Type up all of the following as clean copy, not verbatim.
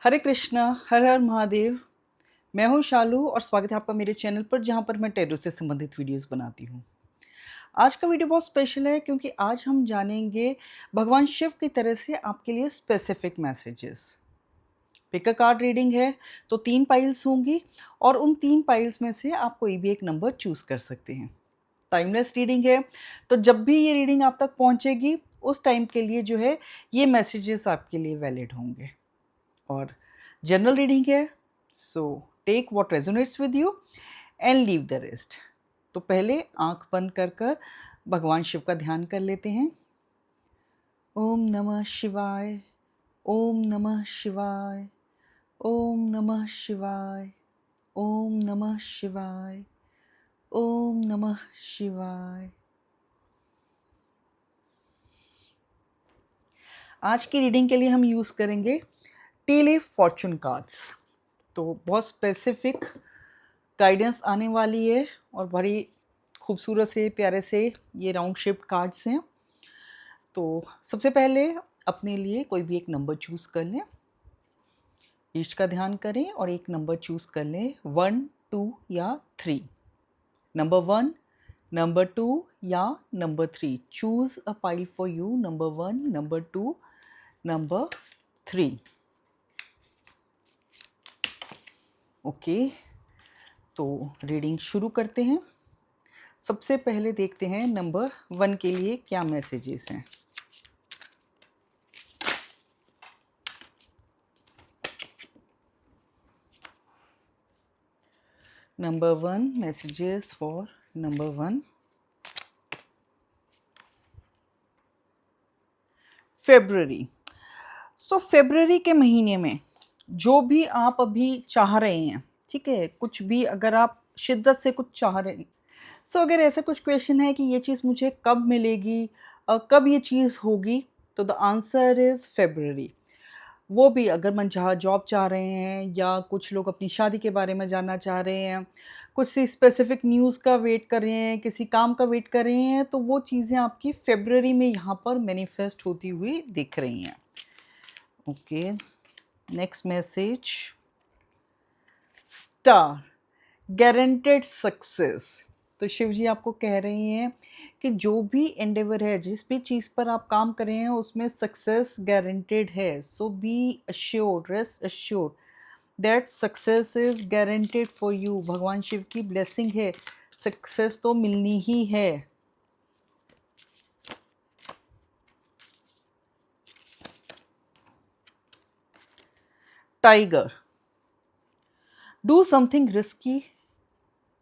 हरे कृष्णा, हर हर महादेव। मैं हूँ शालू और स्वागत है आपका मेरे चैनल पर जहाँ पर मैं टैरो से संबंधित वीडियोस बनाती हूँ। आज का वीडियो बहुत स्पेशल है क्योंकि आज हम जानेंगे भगवान शिव की तरह से आपके लिए specific messages. Pick a card reading है तो 3 पाइल्स होंगी और उन 3 पाइल्स में से आप कोई भी एक नंबर चूज़ कर सकते हैं। टाइमलेस रीडिंग है तो जब भी ये रीडिंग आप तक पहुँचेगी उस टाइम के लिए जो है ये मैसेजेस आपके लिए वैलिड होंगे। और जनरल रीडिंग है so take what resonates with you and leave the rest. तो पहले आंख बंद कर कर भगवान शिव का ध्यान कर लेते हैं। ओम नमः शिवाय, ओम नमः शिवाय, ओम नमः शिवाय, ओम नमः शिवाय, ओम नमः शिवाय। आज की रीडिंग के लिए हम यूज़ करेंगे टी लीफ फॉर्चून कार्ड्स। तो बहुत स्पेसिफिक गाइडेंस आने वाली है और बड़ी खूबसूरत से प्यारे से ये राउंड शेप्ड कार्ड्स हैं। तो सबसे पहले अपने लिए कोई भी एक नंबर चूज़ कर लें, इष्ट का ध्यान करें और एक नंबर चूज़ कर लें, 1, 2 या 3। नंबर 1, नंबर 2 या number 3। Choose a pile for you, number 1, number 2, number 3। Okay, तो रीडिंग शुरू करते हैं। सबसे पहले देखते हैं नंबर 1 के लिए क्या मैसेजेस हैं। Number 1 messages for number 1 February। So February के महीने में जो भी आप अभी चाह रहे हैं, ठीक है, कुछ भी अगर आप शिद्दत से कुछ चाह रहे हैं, सो अगर ऐसा कुछ क्वेश्चन है कि ये चीज़ मुझे कब मिलेगी, कब ये चीज़ होगी, तो द आंसर इज़ February। वो भी अगर मनचाहा जॉब चाह रहे हैं या कुछ लोग अपनी शादी के बारे में जानना चाह रहे हैं, कुछ सी स्पेसिफिक न्यूज़ का वेट कर रहे हैं, किसी काम का वेट कर रहे हैं, तो वो चीज़ें आपकी फ़रवरी में यहाँ पर मैनिफेस्ट होती हुई दिख रही हैं। Okay, next message, star, guaranteed success. तो शिव जी आपको कह रहे हैं कि जो भी एंडेवर है, जिस भी चीज़ पर आप काम कर रहे हैं उसमें सक्सेस गारंटेड है। So be assured, rest assured that success is guaranteed for you. भगवान शिव की ब्लेसिंग है, सक्सेस तो मिलनी ही है। Tiger, do something risky,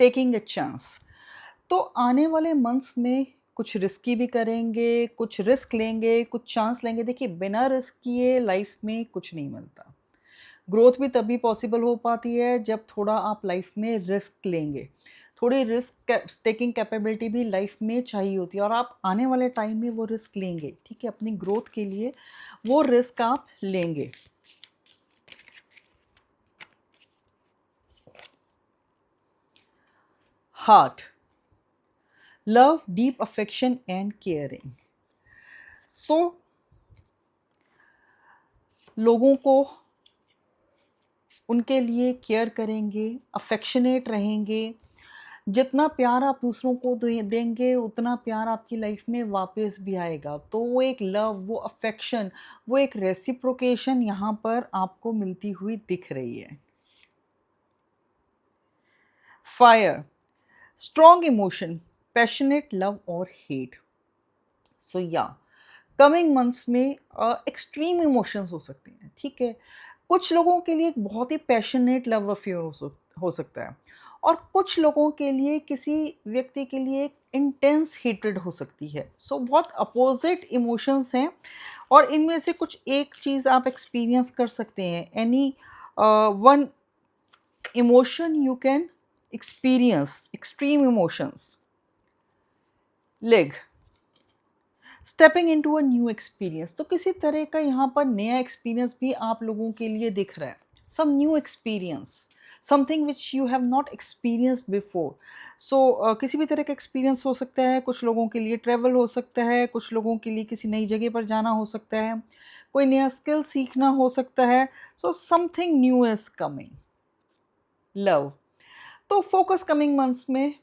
taking a chance. तो आने वाले मंथ्स में कुछ रिस्की भी करेंगे, कुछ रिस्क लेंगे, कुछ चांस लेंगे। देखिए, बिना रिस्क किए लाइफ में कुछ नहीं मिलता। ग्रोथ भी तभी पॉसिबल हो पाती है जब थोड़ा आप लाइफ में रिस्क लेंगे। थोड़ी रिस्क टेकिंग कैपेबिलिटी भी लाइफ में चाहिए होती है और आप आने वाले टाइम में वो रिस्क लेंगे, ठीक है, अपनी ग्रोथ के लिए वो रिस्क आप लेंगे। Heart, love, deep affection and caring. So लोगों को उनके लिए केयर करेंगे, अफेक्शनेट रहेंगे। जितना प्यार आप दूसरों को देंगे उतना प्यार आपकी लाइफ में वापस भी आएगा। तो वो एक लव, वो अफेक्शन, वो एक रेसिप्रोकेशन यहाँ पर आपको मिलती हुई दिख रही है। Fire, strong emotion, passionate love और हेट। सो या कमिंग मंथ्स में एक्सट्रीम इमोशंस हो सकते हैं, ठीक है। कुछ लोगों के लिए एक बहुत ही पैशनेट लव अफेयर हो सकता है और कुछ लोगों के लिए किसी व्यक्ति के लिए एक इंटेंस हेट्रेड हो सकती है। सो बहुत अपोजिट इमोशंस हैं और इनमें से कुछ एक चीज़ आप एक्सपीरियंस कर सकते हैं। Any one emotion you can experience, extreme emotions. Leg, stepping into a new experience. तो किसी तरह का यहाँ पर नया एक्सपीरियंस भी आप लोगों के लिए दिख रहा है। Some new experience, something which you have not experienced before. So किसी भी तरह का एक्सपीरियंस हो सकता है। कुछ लोगों के लिए ट्रैवल हो सकता है, कुछ लोगों के लिए किसी नई जगह पर जाना हो सकता है, कोई नया स्किल सीखना हो सकता है। So something new is coming. Love, तो फोकस कमिंग मंथ्स में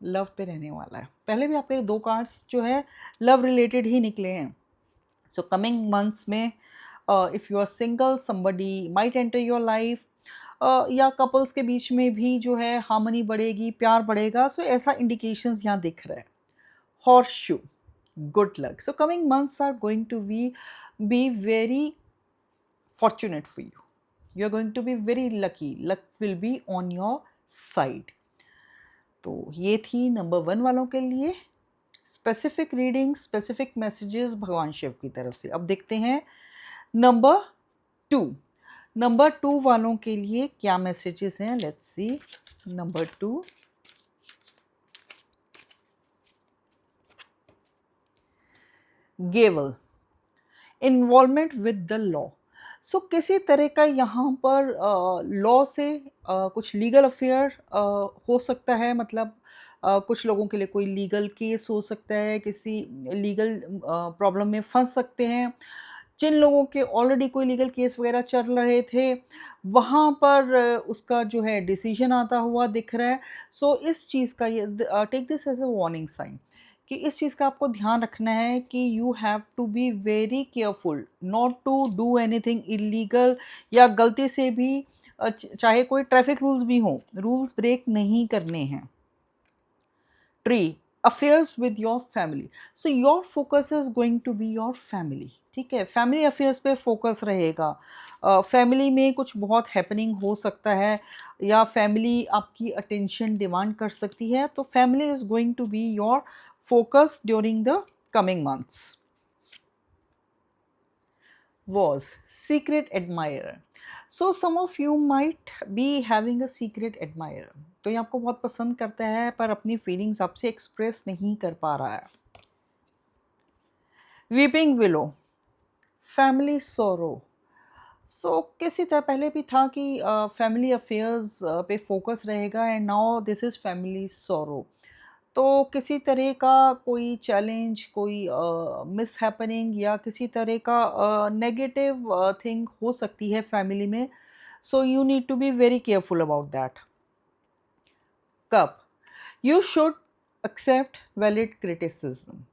लव पे रहने वाला है। पहले भी आपके 2 कार्ड्स जो है लव रिलेटेड ही निकले हैं। सो कमिंग मंथ्स में if you are single, somebody might enter your life, या कपल्स के बीच में भी जो है हार्मनी बढ़ेगी, प्यार बढ़ेगा। सो ऐसा इंडिकेशंस यहाँ दिख रहा है। Horseshoe, good luck. So coming months are going to be very fortunate for you. You are going to be very lucky. Luck will be on your side. तो ये थी नंबर 1 वालों के लिए स्पेसिफिक रीडिंग, स्पेसिफिक मैसेजेस भगवान शिव की तरफ से। अब देखते हैं नंबर 2। नंबर 2 वालों के लिए क्या मैसेजेस हैं, let's see. Number 2, gavel, involvement with the law. So किसी तरह का यहाँ पर लॉ से कुछ लीगल अफेयर हो सकता है। मतलब कुछ लोगों के लिए कोई लीगल केस हो सकता है, किसी लीगल प्रॉब्लम में फंस सकते हैं। जिन लोगों के ऑलरेडी कोई लीगल केस वगैरह चल रहे थे, वहाँ पर उसका जो है डिसीजन आता हुआ दिख रहा है। सो इस चीज़ का ये take this as a warning sign कि इस चीज़ का आपको ध्यान रखना है कि you have to be very careful not to do anything illegal, या गलती से भी चाहे कोई ट्रैफिक रूल्स भी हों, रूल्स ब्रेक नहीं करने हैं। Tree, affairs with your family. So your focus is going to be your family. ठीक है, फैमिली अफेयर्स पे फोकस रहेगा। फैमिली में कुछ बहुत हैपनिंग हो सकता है, या फैमिली आपकी अटेंशन डिमांड कर सकती है। तो family is going to be your focus during the coming months. Was secret admirer. So some of you might be having a secret admirer. तो ये आपको बहुत पसंद करता है पर अपनी फीलिंग्स आपसे एक्सप्रेस नहीं कर पा रहा है। वीपिंग विलो, फैमिली सोरो। सो किसी तरह पहले भी था कि फैमिली अफेयर्स पे फोकस रहेगा, and now this is family सोरो। तो किसी तरह का कोई चैलेंज, कोई मिसहैपनिंग, या किसी तरह का नेगेटिव थिंग हो सकती है फैमिली में। So you need to be very careful about that. Cup, you should accept valid criticism.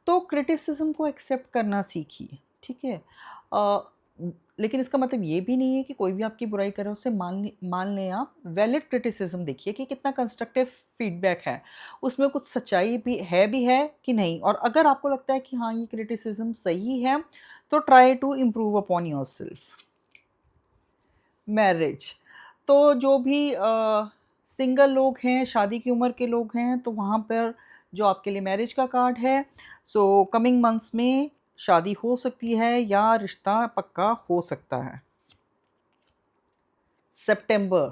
तो क्रिटिसिज्म को एक्सेप्ट करना सीखिए। ठीक है, लेकिन इसका मतलब ये भी नहीं है कि कोई भी आपकी बुराई करे उसे मान लें आप। वैलिड क्रिटिसिज्म देखिए कि कितना कंस्ट्रक्टिव फीडबैक है, उसमें कुछ सच्चाई भी है कि नहीं। और अगर आपको लगता है कि हाँ ये क्रिटिसिज्म सही है, तो try to improve upon yourself. Marriage, तो जो भी सिंगल लोग हैं, शादी की उम्र के लोग हैं, तो वहाँ पर जो आपके लिए मैरिज का कार्ड है। सो कमिंग मंथ्स में शादी हो सकती है या रिश्ता पक्का हो सकता है। सितंबर,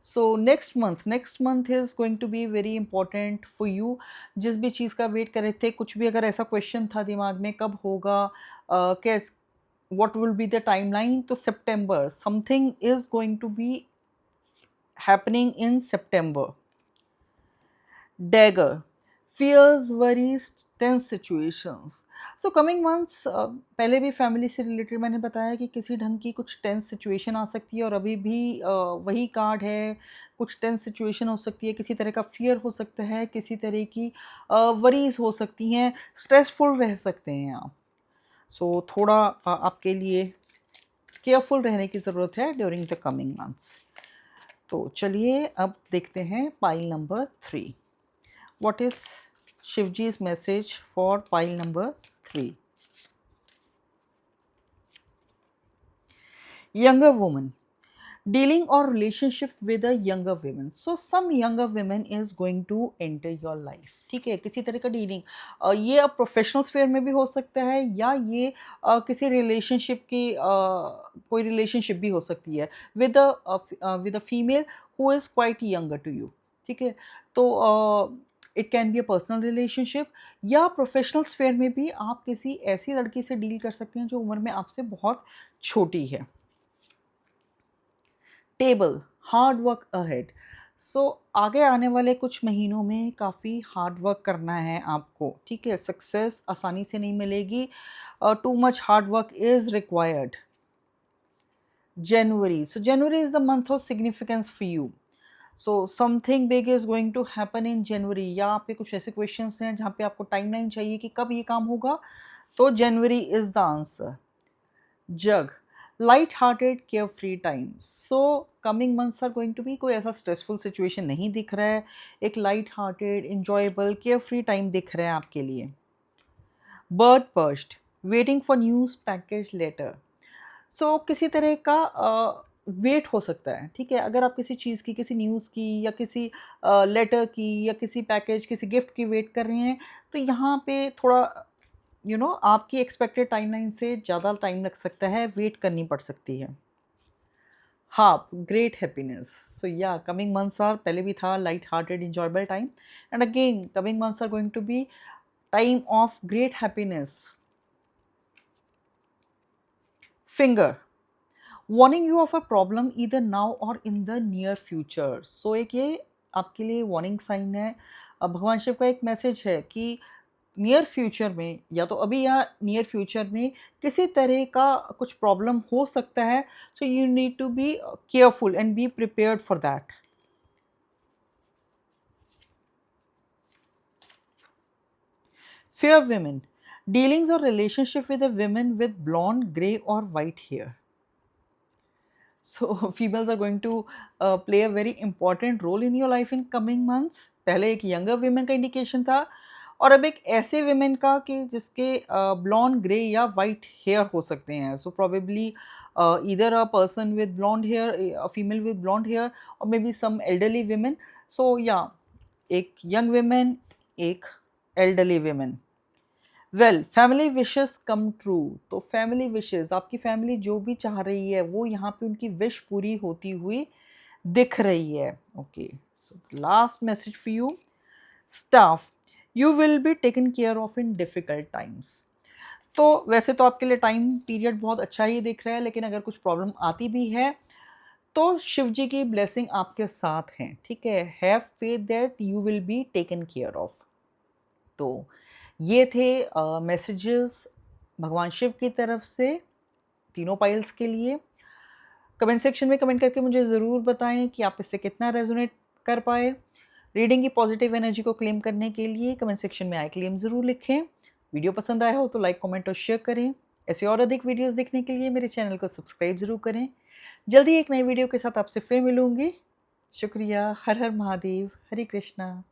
so next month is going to be very important for you. जिस भी चीज़ का वेट कर रहे थे, कुछ भी अगर ऐसा क्वेश्चन था दिमाग में कब होगा, कैस what will be the timeline, to September, something is going to be happening in September. Dagger, fears, worries, tense situations. So coming months, पहले भी फैमिली से रिलेटेड मैंने बताया कि किसी ढंग की कुछ टेंस सिचुएशन आ सकती है, और अभी भी वही कार्ड है। कुछ टेंस सिचुएशन हो सकती है, किसी तरह का फियर हो सकता है, किसी तरह की वरीज हो सकती हैं, स्ट्रेसफुल रह सकते हैं आप। सो थोड़ा आपके लिए केयरफुल रहने की ज़रूरत है ड्यूरिंग द कमिंग मंथ्स। तो चलिए अब देखते हैं पाइल नंबर 3। व्हाट इज़ शिवजी's message for pile number 3? Younger woman, dealing or relationship with a younger women. So some younger women is going to enter your life. ठीक है, किसी तरह का डीलिंग, ये अब प्रोफेशनल स्फेयर में भी हो सकता है, या ये किसी रिलेशनशिप की कोई रिलेशनशिप भी हो सकती है with a female who is quite younger to you. ठीक है, तो it can be a personal relationship, या प्रोफेशनल स्फेयर में भी आप किसी ऐसी लड़की से डील कर सकते हैं जो उम्र में आपसे बहुत छोटी है। Table, hard work ahead. So आगे आने वाले कुछ महीनों में काफ़ी हार्ड वर्क करना है आपको, ठीक है? सक्सेस आसानी से नहीं मिलेगी, too much hard work is required. January. So January is the month of significance for you. So something big is going to happen in January. या आपके कुछ ऐसे क्वेश्चंस हैं जहाँ पे आपको टाइमलाइन चाहिए कि कब ये काम होगा, तो January is the answer. Jug, light hearted care free time. So coming months are going to be, कोई ऐसा स्ट्रेसफुल सिचुएशन नहीं दिख रहा है, एक light hearted enjoyable care free time दिख रहा है आपके लिए। Bird perched, waiting for news package letter. So किसी तरह का वेट हो सकता है, ठीक है? अगर आप किसी चीज़ की, किसी न्यूज़ की या किसी लेटर की या किसी पैकेज, किसी गिफ्ट की वेट कर रहे हैं, तो यहाँ पे थोड़ा आपकी एक्सपेक्टेड टाइमलाइन से ज़्यादा टाइम लग सकता है, वेट करनी पड़ सकती है। हाँ, ग्रेट हैप्पीनेस। सो या कमिंग मंथ्स आर, पहले भी था light hearted enjoyable time, and again coming months are going to be time of great happiness. Finger, warning you of a problem either now or in the near future. So एक ये आपके लिए warning sign है। भगवान शिव का एक message है कि नियर फ्यूचर में, या तो अभी या नियर फ्यूचर में, किसी तरह का कुछ प्रॉब्लम हो सकता है। So you need to be careful and be prepared for that. Fair women, dealings or relationship with a women with blonde, gray or white hair. So females are going to play a very important role in your life in coming months. पहले एक younger women का indication था, और अब एक ऐसे women का कि जिसके blonde, grey या white hair हो सकते हैं. So probably either a person with blonde hair, a female with blonde hair, or maybe some elderly women. So yeah, एक young women, एक elderly women. Well, family wishes come true. तो family wishes, आपकी family जो भी चाह रही है वो यहाँ पे उनकी विश पूरी होती हुई दिख रही है। Okay, so last message for you, staff, you will be taken care of in difficult times. तो वैसे तो आपके लिए टाइम पीरियड बहुत अच्छा ही दिख रहा है, लेकिन अगर कुछ प्रॉब्लम आती भी है तो शिव जी की ब्लेसिंग आपके साथ हैं, ठीक है? Have faith that you will be taken care of. तो ये थे मैसेजेस भगवान शिव की तरफ से तीनों पाइल्स के लिए। कमेंट सेक्शन में कमेंट करके मुझे ज़रूर बताएं कि आप इससे कितना रेजोनेट कर पाए। रीडिंग की पॉजिटिव एनर्जी को क्लेम करने के लिए कमेंट सेक्शन में आई क्लेम ज़रूर लिखें। वीडियो पसंद आया हो तो लाइक, कमेंट और शेयर करें। ऐसे और अधिक वीडियोस देखने के लिए मेरे चैनल को सब्सक्राइब ज़रूर करें। जल्दी एक नई वीडियो के साथ आपसे फिर मिलूँगी। शुक्रिया। हर हर महादेव। हरे कृष्णा।